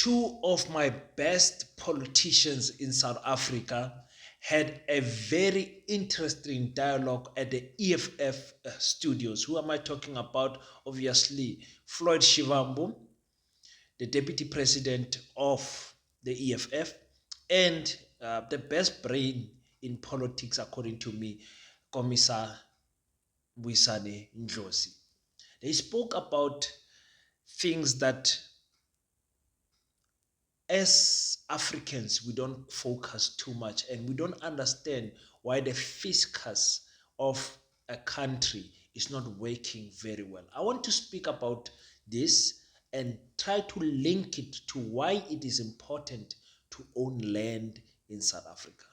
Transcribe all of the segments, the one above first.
two of my best politicians in South Africa had a very interesting dialogue at the EFF studios. Who am I talking about? Obviously, Floyd Shivambu, the deputy president of the EFF, and the best brain in politics, according to me, Commissar Buisane Ndlozi. They spoke about things that as Africans, we don't focus too much and we don't understand why the fiscus of a country is not working very well. I want to speak about this and try to link it to why it is important to own land in South Africa.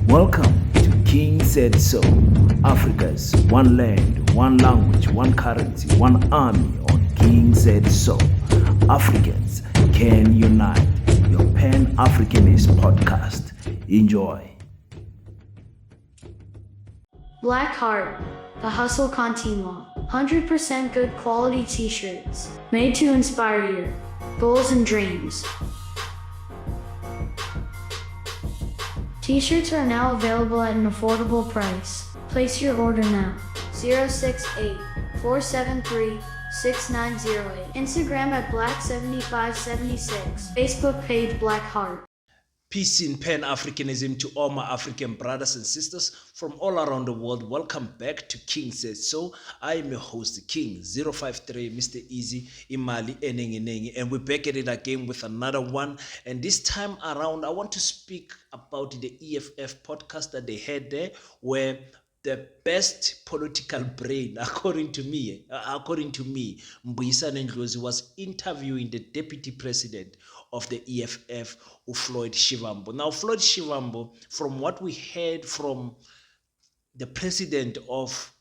Welcome to King Said So, Africa's one land, one language, one currency, one army on King Said So. Africans can unite. Your Pan-Africanist podcast. Enjoy. Black Heart, the hustle continua. 100% good quality t-shirts, made to inspire your goals and dreams. T-shirts are now available at an affordable price. Place your order now. 068-473-6908. Instagram at Black7576. Facebook page Black Heart. Peace in Pan-Africanism to all my African brothers and sisters from all around the world. Welcome back to King Says So. I am your host, the King 053, Mr. Easy, Imali Enengi, and we're back at it again with another one. And this time around, I want to speak about the EFF podcast that they had there, where the best political brain, according to me, Mbuyisane Ndlozi was interviewing the deputy president of the EFF, Floyd Shivambu. Now, Floyd Shivambu, from what we heard from the president of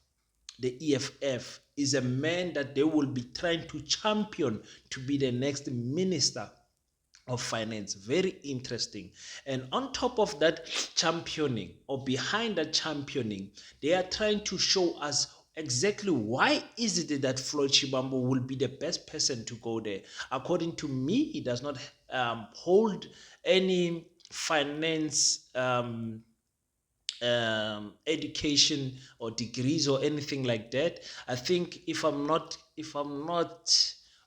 the EFF, is a man that they will be trying to champion to be the next minister of finance. Very interesting. And on top of that championing, or behind that championing, they are trying to show us exactly why is it that Floyd Shivambu will be the best person to go there. According to me, he does not hold any finance education or degrees or anything like that. I think if I'm not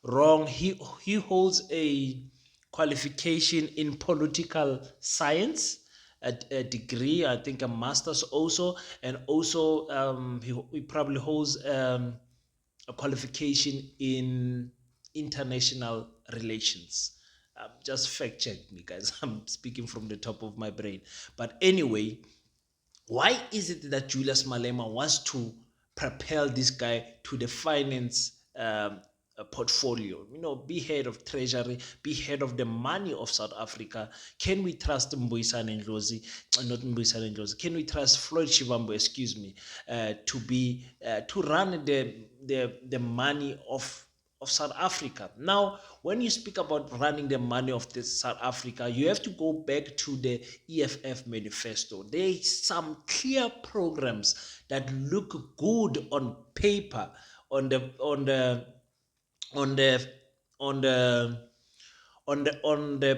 wrong, he holds a qualification in political science, a degree, I think a master's also, and also he probably holds a qualification in international relations. Just fact check me, guys. I'm speaking from the top of my brain. But anyway, why is it that Julius Malema wants to propel this guy to the finance portfolio? Be head of treasury, be head of the money of South Africa. Can we trust Mbuyisane Ndlozi, not Mbuyisane Ndlozi? Can we trust Floyd Shivambu, to run the money of South Africa? Now, when you speak about running the money of South Africa, you have to go back to the EFF manifesto. There are some clear programs that look good on paper, on the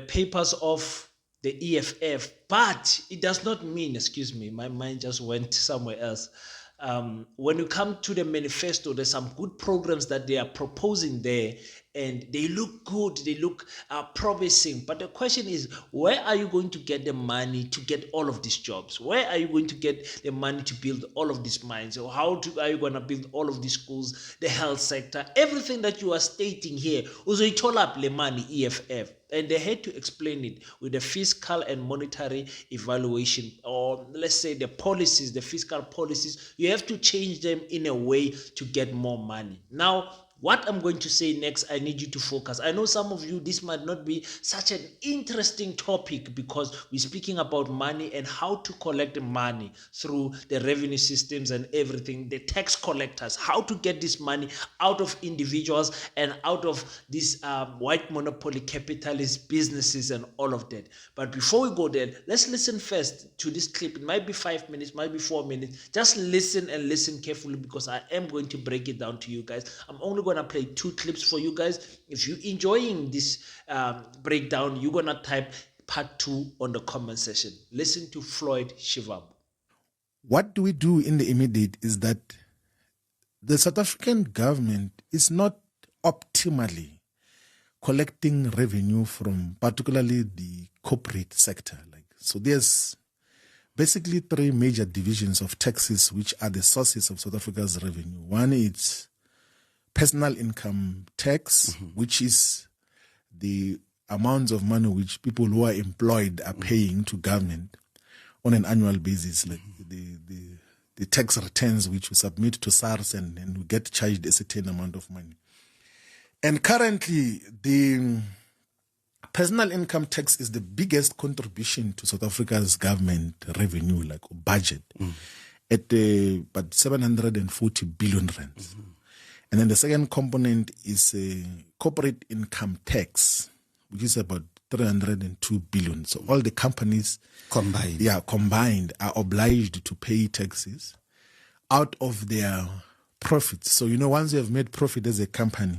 papers of the EFF, but it does not mean, excuse me, my mind just went somewhere else. When you come to the manifesto, there's some good programs that they are proposing there, and they look good, they look promising. But the question is, where are you going to get the money to get all of these jobs? Where are you going to get the money to build all of these mines? Or are you going to build all of these schools, the health sector, everything that you are stating here? Uzoithola le money, EFF. And they had to explain it with the fiscal and monetary evaluation, or let's say the policies, the fiscal policies. You have to change them in a way to get more money. Now, what I'm going to say next, I need you to focus. I know some of you, this might not be such an interesting topic because we're speaking about money and how to collect the money through the revenue systems and everything, the tax collectors, how to get this money out of individuals and out of these white monopoly capitalist businesses and all of that. But before we go there, let's listen first to this clip. It might be 5 minutes, might be 4 minutes. Just listen and listen carefully because I am going to break it down to you guys. I'm only going to play 2 clips for you guys. If you're enjoying this breakdown, you're going to type part 2 on the comment section. Listen to Floyd Shivambu. What do we do in the immediate is that the South African government is not optimally collecting revenue from particularly the corporate sector. So there's basically 3 major divisions of taxes which are the sources of South Africa's revenue. One is personal income tax, which is the amounts of money which people who are employed are paying to government on an annual basis, like the tax returns which we submit to SARS and we get charged a certain amount of money. And currently, the personal income tax is the biggest contribution to South Africa's government revenue, like budget, at about 740 billion rands. And then the second component is corporate income tax, which is about 302 billion. So all the companies combined are obliged to pay taxes out of their profits. So, once you have made profit as a company,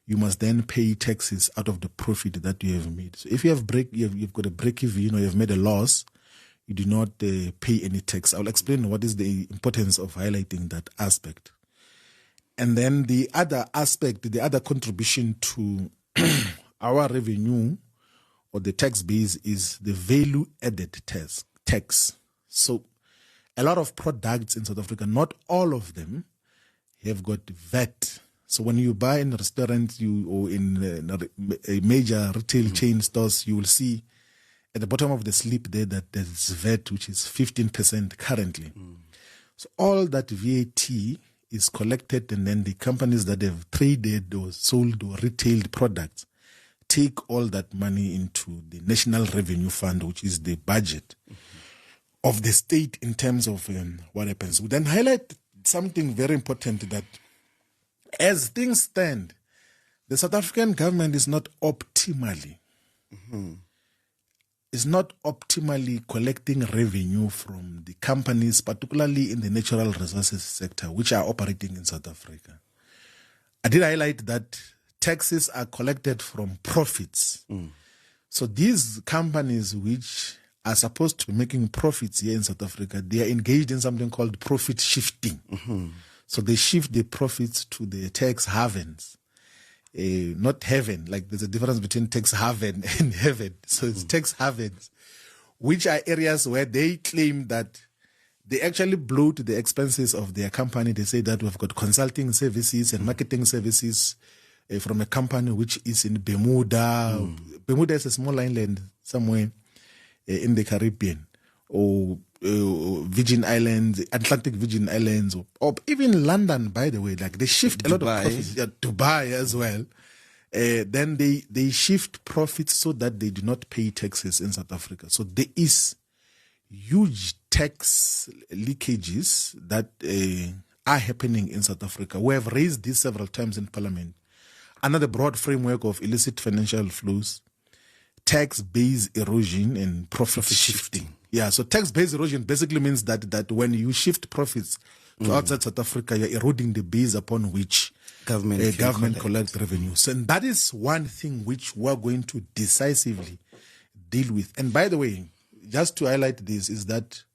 you must then pay taxes out of the profit that you have made. So if you have you've got a break even, or you've made a loss, you do not pay any tax. I'll explain what is the importance of highlighting that aspect. And then the other aspect, the other contribution to our revenue or the tax base is the value-added tax. So a lot of products in South Africa, not all of them, have got VAT. So when you buy in a restaurant or in a major retail chain stores, you will see at the bottom of the slip there that there's VAT, which is 15% currently. So all that VAT is collected, and then the companies that have traded or sold or retailed products take all that money into the National Revenue Fund, which is the budget of the state in terms of what happens. We then highlight something very important, that as things stand, the South African government is not optimally collecting revenue from the companies, particularly in the natural resources sector, which are operating in South Africa. I did highlight that taxes are collected from profits. So these companies which are supposed to be making profits here in South Africa, they are engaged in something called profit shifting. So they shift the profits to the tax havens. Not heaven, like there's a difference between tax haven and heaven. So it's tax havens, which are areas where they claim that they actually blow to the expenses of their company. They say that we've got consulting services and marketing services from a company which is in Bermuda. Bermuda is a small island somewhere in the Caribbean, or Virgin Islands, Atlantic Virgin Islands, or even London, by the way. Like they shift a lot of profits. Dubai as well. Then they shift profits so that they do not pay taxes in South Africa. So there is huge tax leakages that are happening in South Africa. We have raised this several times in Parliament. Under the broad framework of illicit financial flows, tax-based erosion and profit shifting. Yeah, so tax-based erosion basically means that when you shift profits to outside South Africa, you're eroding the base upon which government collect revenues. And that is one thing which we're going to decisively deal with. And by the way, just to highlight this, is that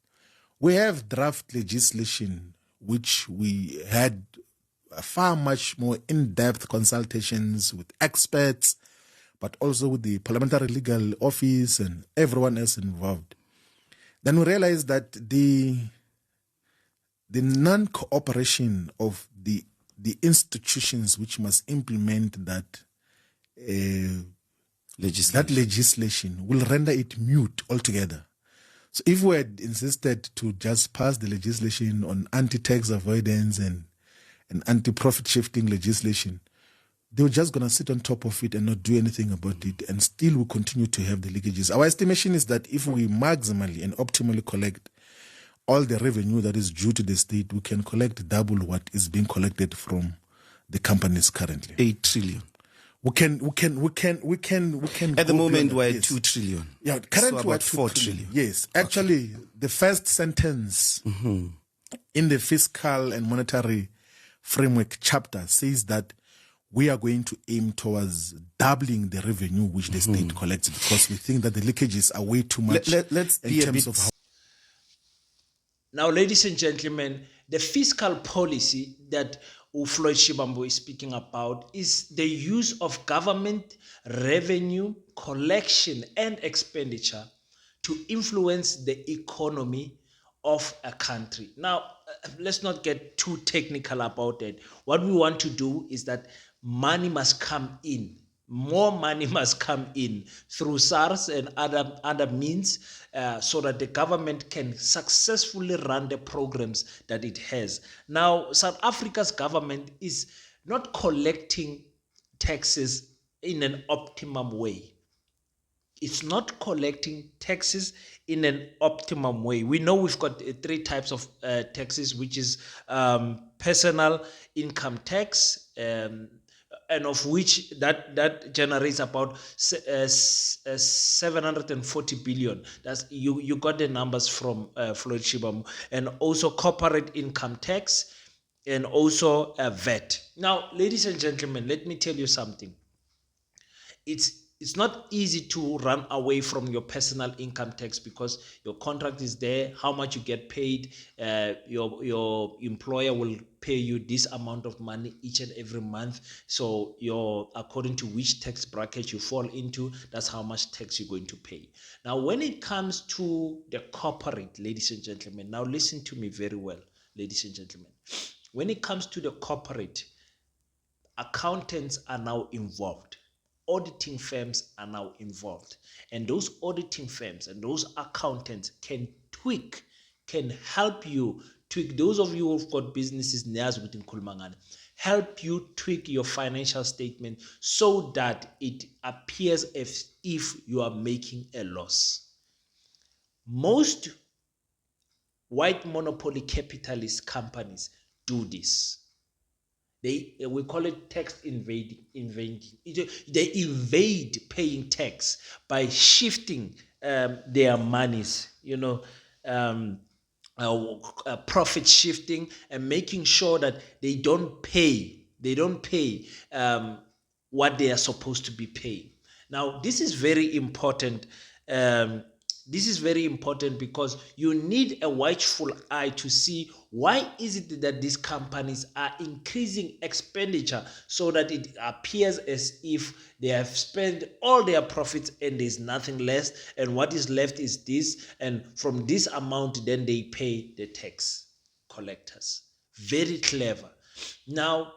we have draft legislation which we had far much more in-depth consultations with experts, but also with the Parliamentary Legal Office and everyone else involved. Then we realized that the non-cooperation of the institutions which must implement that legislation will render it mute altogether. So if we had insisted to just pass the legislation on anti-tax avoidance and anti-profit shifting legislation, they were just going to sit on top of it and not do anything about it, and still will continue to have the leakages. Our estimation is that if we maximally and optimally collect all the revenue that is due to the state, we can collect double what is being collected from the companies currently. 8 trillion. We can. At the moment, we're at 2 trillion. Yeah, currently so we're about 4 trillion. Yes, actually, the first sentence in the fiscal and monetary framework chapter says that we are going to aim towards doubling the revenue which the state collects, because we think that the leakages are way too much. Let's be in terms of how. Now, ladies and gentlemen, the fiscal policy that Floyd Shivambu is speaking about is the use of government revenue collection and expenditure to influence the economy of a country. Now, let's not get too technical about it. What we want to do is that money must come in. More money must come in through SARS and other means, so that the government can successfully run the programs that it has. Now, South Africa's government is not collecting taxes in an optimum way. It's not collecting taxes in an optimum way. We know we've got three types of taxes, which is personal income tax, and of which that generates about 740 billion. That's you got the numbers from Floyd Shivambu. And also corporate income tax, and also VAT. Now, ladies and gentlemen, let me tell you something. It's not easy to run away from your personal income tax, because your contract is there, how much you get paid. Your employer will pay you this amount of money each and every month. So according to which tax bracket you fall into, that's how much tax you're going to pay. Now, when it comes to the corporate, ladies and gentlemen, now listen to me very well, ladies and gentlemen. When it comes to the corporate, accountants are now involved. Auditing firms are now involved, and those auditing firms and those accountants can help you tweak. Those of you who've got businesses within Kulmangana, help you tweak your financial statement so that it appears as if you are making a loss. Most white monopoly capitalist companies do this. We call it tax evading. They evade paying tax by shifting their monies, profit shifting, and making sure that they don't pay what they are supposed to be paying. Now, this is very important. This is very important because you need a watchful eye to see why is it that these companies are increasing expenditure so that it appears as if they have spent all their profits and there's nothing less, and what is left is this, and from this amount then they pay the tax collectors. Very clever. Now,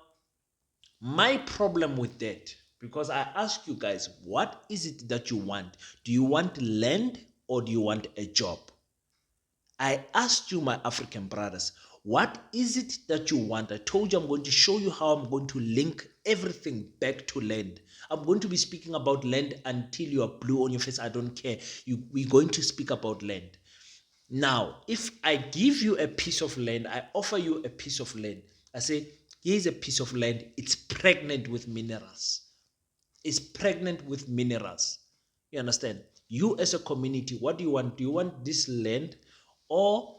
my problem with that, because I ask you guys, what is it that you want? Do you want land or do you want a job? I asked you, my African brothers, what is it that you want? I told you I'm going to show you how I'm going to link everything back to land. I'm going to be speaking about land until you are blue on your face. I don't care. We're going to speak about land. Now, if I give you a piece of land, I offer you a piece of land. I say, here's a piece of land. It's pregnant with minerals. It's pregnant with minerals. You understand? You as a community, what do you want? Do you want this land, or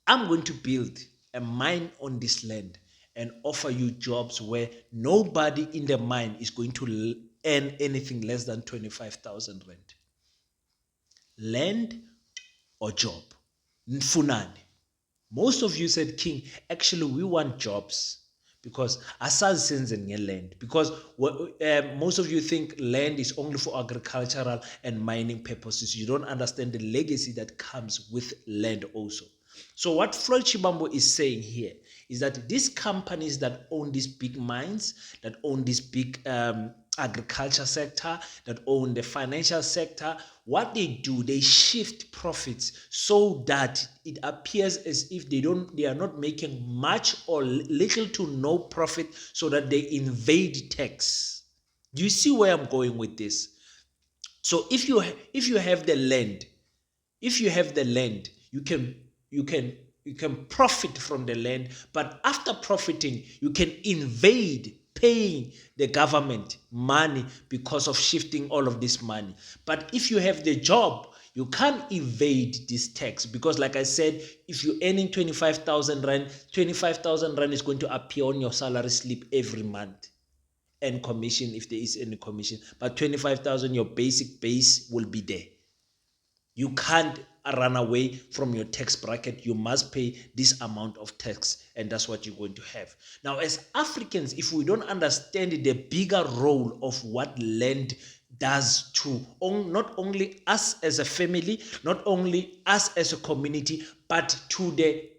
I'm going to build a mine on this land and offer you jobs where nobody in the mine is going to earn anything less than 25,000 rand? Land or job? Nfunani. Most of you said, King, actually we want jobs. Because asazi land, because most of you think land is only for agricultural and mining purposes. You don't understand the legacy that comes with land also. So what Floyd Shivambu is saying here is that these companies that own these big mines, that own this big agriculture sector, that own the financial sector, what they do, they shift profits so that it appears as if they are not making much or little to no profit, so that they invade tax. Do you see where I'm going with this? So if you have the land, you can profit from the land, but after profiting, you can invade paying the government money because of shifting all of this money. But if you have the job, you can't evade this tax, because like I said, if you're earning 25,000 rand, 25,000 rand is going to appear on your salary slip every month. and commission if there is any commission. But 25,000, your basic base will be there. You can't run away from your tax bracket. You must pay this amount of tax, and that's what you're going to have. Now, as Africans, if we don't understand the bigger role of what land does to not only us as a family, not only us as a community, but to the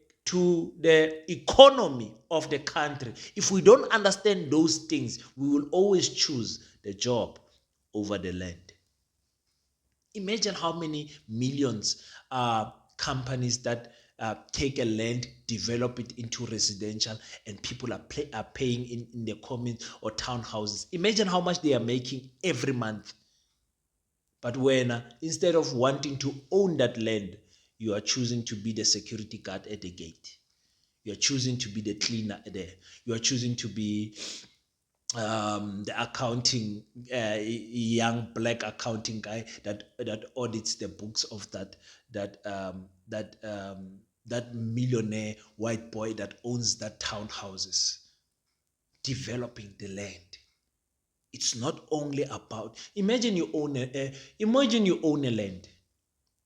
economy of the country. If we don't understand those things, we will always choose the job over the land. Imagine how many millions companies that take a land, develop it into residential, and people are paying in the communes or townhouses. Imagine how much they are making every month. But when instead of wanting to own that land, you are choosing to be the security guard at the gate. You are choosing to be the cleaner there. You are choosing to be the accounting young black accounting guy that audits the books of that millionaire white boy that owns that townhouses. Developing the land. It's not only about imagine you own a land.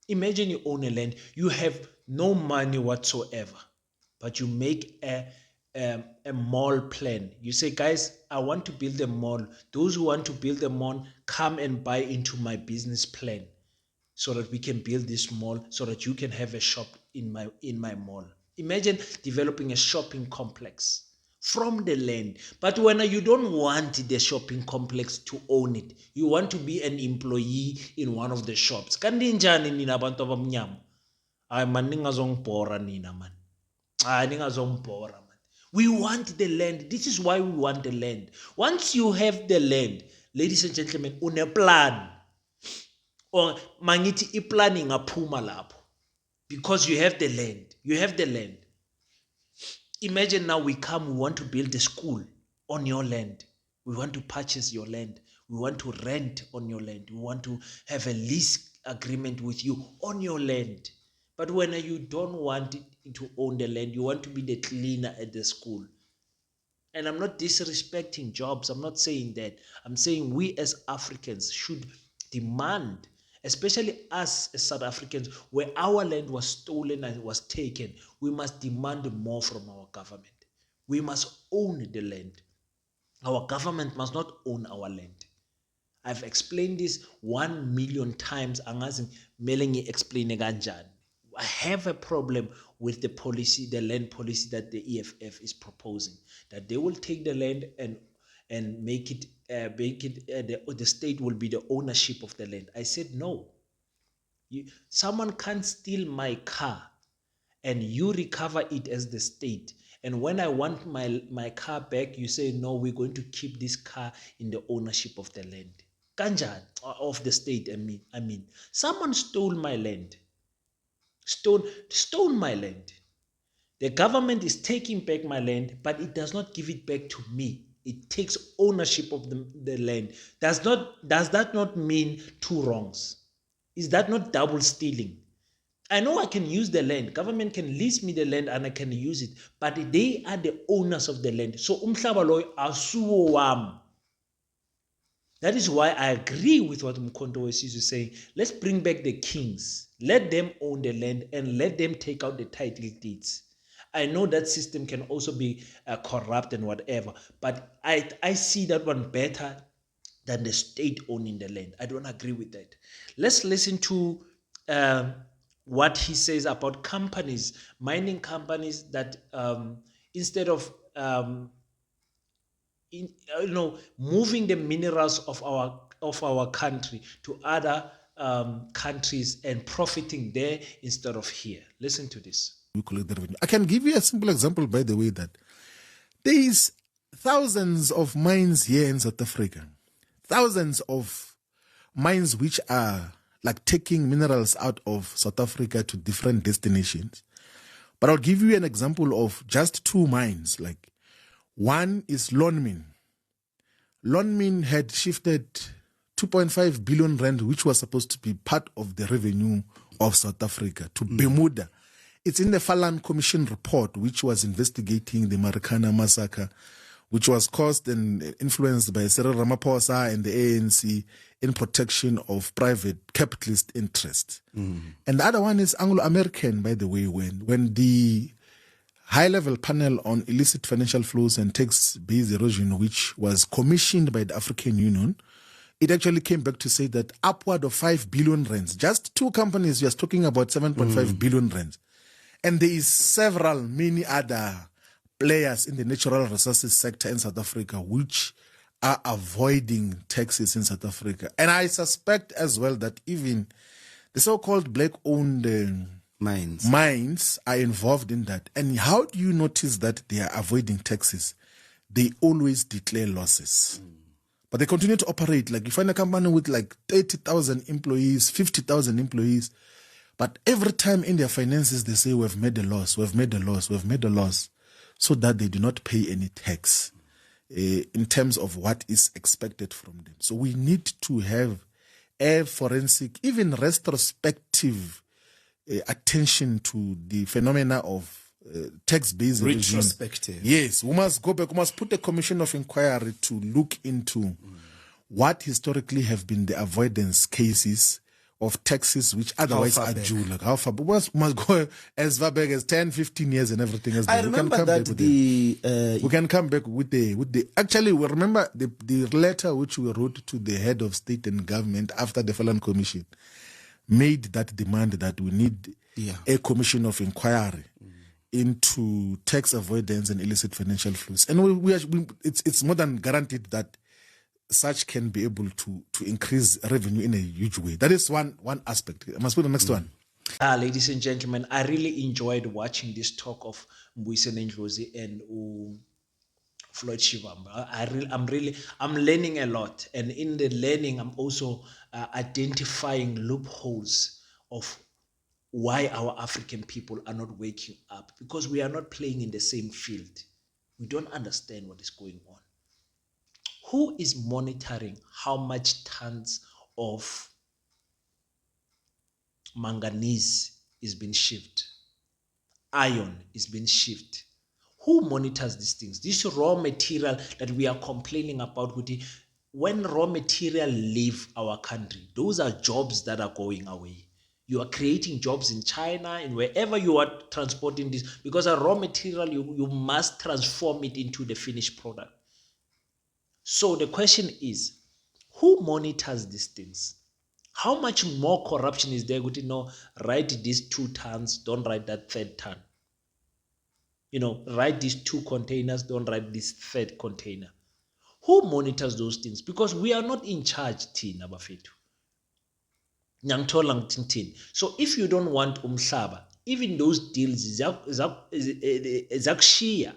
Imagine you own a land. You have no money whatsoever, but you make a mall plan. You say, guys, I want to build a mall. Those who want to build a mall, come and buy into my business plan so that we can build this mall, so that you can have a shop in my mall. Imagine developing a shopping complex from the land. But when you don't want the shopping complex to own it, you want to be an employee in one of the shops. Kanti njani nina bantu abamnyama? Ay man ningazongibhora nina man. Ningazongibhora man. We want the land. This is why we want the land. Once you have the land, ladies and gentlemen, une plan. Or mangithi iplanning aphuma lapho. Because you have the land. You have the land. Imagine now we want to build a school on your land. We want to purchase your land. We want to rent on your land. We want to have a lease agreement with you on your land. But when you don't want to own the land, you want to be the cleaner at the school. And I'm not disrespecting jobs. I'm not saying that. I'm saying we as Africans should demand, especially us as South Africans, where our land was stolen and was taken, we must demand more from our government. We must own the land. Our government must not own our land. I've explained this 1 million times. Angazi melengi explain kanjani. I have a problem with the policy, the land policy that the EFF is proposing, that they will take the land and make it the state will be the ownership of the land. I said no. Someone can't steal my car and you recover it as the state. And when I want my car back, you say, no, we're going to keep this car in the ownership of the land. Kanjan, of the state, I mean. Someone stole my land. Stole my land. The government is taking back my land, but it does not give it back to me. It takes ownership of the land. Does that not mean two wrongs? Is that not double stealing? I know I can use the land. Government can lease me the land and I can use it, but they are the owners of the land. So umhlaba loyo asuwo wami. That is why I agree with what Mkhonto Wesizwe is saying. Let's bring back the kings. Let them own the land and let them take out the title deeds. I know that system can also be corrupt and whatever, but I see that one better than the state owning the land. I don't agree with that. Let's listen to what he says about companies, mining companies that instead of moving the minerals of our country to other countries and profiting there instead of here. Listen to this. We collect the revenue. I can give you a simple example, by the way, that there is thousands of mines here in South Africa. Thousands of mines which are like taking minerals out of South Africa to different destinations. But I'll give you an example of just two mines. Like one is Lonmin. Lonmin had shifted 2.5 billion rand, which was supposed to be part of the revenue of South Africa, to Bermuda. It's in the Falan Commission report, which was investigating the Marikana massacre, which was caused and influenced by Cyril Ramaphosa and the ANC in protection of private capitalist interests. And the other one is Anglo-American, by the way, when the high-level panel on illicit financial flows and tax-based erosion, which was commissioned by the African Union, it actually came back to say that upward of 5 billion rands, just two companies, we are talking about 7.5 billion rands. And there is many other players in the natural resources sector in South Africa which are avoiding taxes in South Africa. And I suspect as well that even the so-called black-owned mines are involved in that. And how do you notice that they are avoiding taxes? They always declare losses. But they continue to operate. Like you find a company with like 30,000 employees, 50,000 employees. But every time in their finances, they say, we've made a loss, we've made a loss, we've made a loss, so that they do not pay any tax in terms of what is expected from them. So we need to have a forensic, even retrospective attention to the phenomena of tax-based evasion. Retrospective. Yes, we must go back, we must put a commission of inquiry to look into what historically have been the avoidance cases of taxes which otherwise are due. Like how far? But we must go as far back as 10, 15 years and everything else. I remember that we can come back with the actually we remember the letter which we wrote to the head of state and government after the Felon Commission made that demand that we need a commission of inquiry into tax avoidance and illicit financial flows. And it's more than guaranteed that such can be able to increase revenue in a huge way. That is one aspect. I must put the next one. Ladies and gentlemen, I really enjoyed watching this talk of Mbuyiseni Ndlozi and Floyd Shivambu. I'm learning a lot. And in the learning, I'm also identifying loopholes of why our African people are not waking up, because we are not playing in the same field. We don't understand what is going on. Who is monitoring how much tons of manganese is being shipped? Iron is being shipped. Who monitors these things? This raw material that we are complaining about, when raw material leave our country, those are jobs that are going away. You are creating jobs in China and wherever you are transporting this, because a raw material, you must transform it into the finished product. So the question is, who monitors these things? How much more corruption is there? Write these 2 tons, don't write that 3rd ton. Write these 2 containers, don't write this 3rd container. Who monitors those things? Because we are not in charge, Tina Bafetu. So if you don't want umhlaba, even those deals, Zakshia.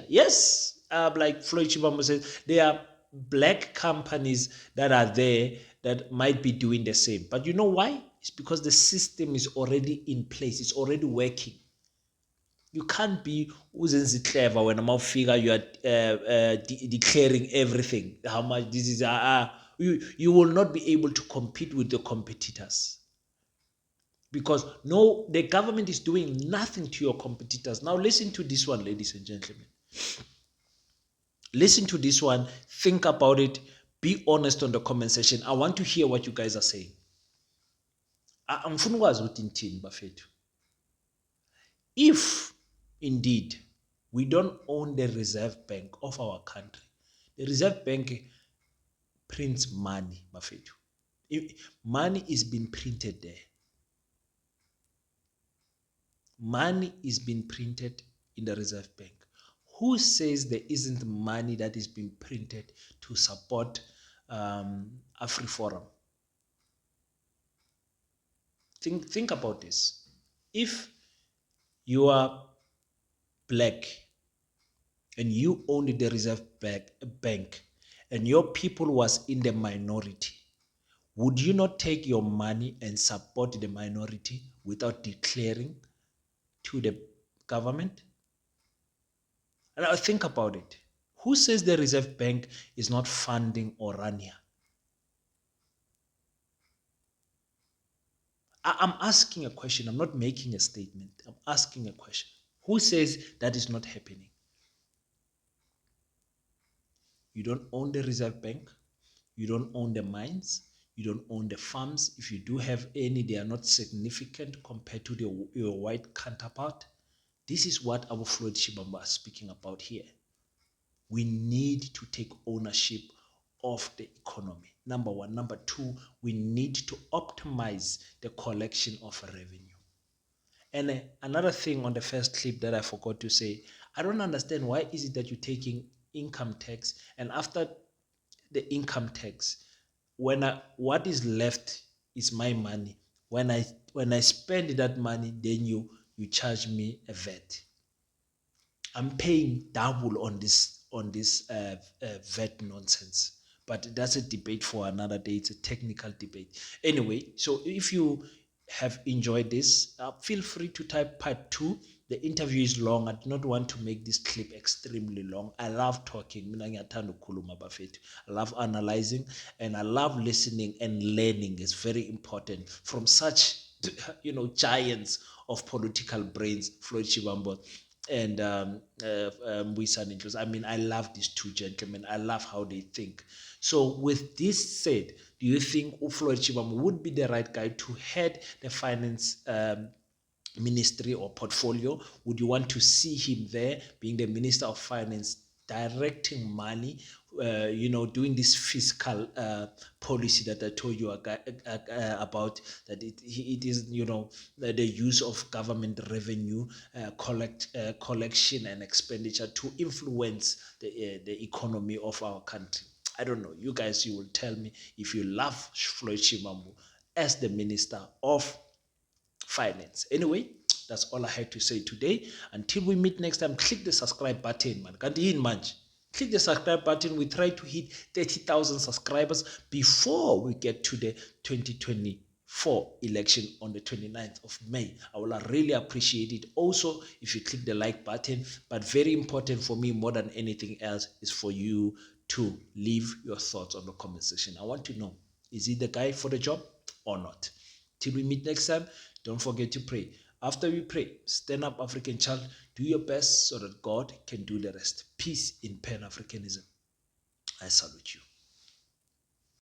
Yes. Like Floyd Shivambu says, there are black companies that are there that might be doing the same. But you know why? It's because the system is already in place. It's already working. You can't be uzenzi clever when I'm out figure you are declaring everything. How much this is. You will not be able to compete with the competitors. Because the government is doing nothing to your competitors. Now listen to this one, ladies and gentlemen. Listen to this one, think about it, be honest on the comment section. I want to hear what you guys are saying. If indeed we don't own the Reserve Bank of our country, the Reserve Bank prints money, money is being printed there. Money is being printed in the Reserve Bank. Who says there isn't money that is being printed to support AfriForum? Think about this. If you are black and you owned the Reserve Bank and your people was in the minority, would you not take your money and support the minority without declaring to the government? And I think about it. Who says the Reserve Bank is not funding Orania? I'm asking a question. I'm not making a statement. I'm asking a question. Who says that is not happening? You don't own the Reserve Bank. You don't own the mines. You don't own the farms. If you do have any, they are not significant compared to your white counterpart. This is what our Floyd Shivambu is speaking about here. We need to take ownership of the economy. Number one. Number two, we need to optimize the collection of revenue. And another thing on the first clip that I forgot to say, I don't understand why is it that you're taking income tax, and after the income tax, what is left is my money. When I spend that money, then you charge me a VAT. I'm paying double on this VAT nonsense. But that's a debate for another day. It's a technical debate. Anyway, so if you have enjoyed this, feel free to type part 2. The interview is long. I do not want to make this clip extremely long. I love talking. I love analyzing, and I love listening and learning. It's very important from such giants of political brains, Floyd Shivambu and Mbuisa. I mean, I love these two gentlemen. I love how they think. So with this said, do you think Floyd Shivambu would be the right guy to head the finance ministry or portfolio? Would you want to see him there being the Minister of Finance, directing money, doing this fiscal policy that I told you about, that it is, the use of government revenue, collection and expenditure to influence the economy of our country? I don't know. You guys, you will tell me if you love Floyd Shivambu as the Minister of Finance. Anyway, that's all I had to say today. Until we meet next time, click the subscribe button, man. Click the subscribe button. We try to hit 30,000 subscribers before we get to the 2024 election on the 29th of May. I will really appreciate it. Also, if you click the like button, but very important for me more than anything else is for you to leave your thoughts on the comment section. I want to know, is he the guy for the job or not? Till we meet next time, don't forget to pray. After we pray, stand up, African child. Do your best so that God can do the rest. Peace in Pan-Africanism. I salute you.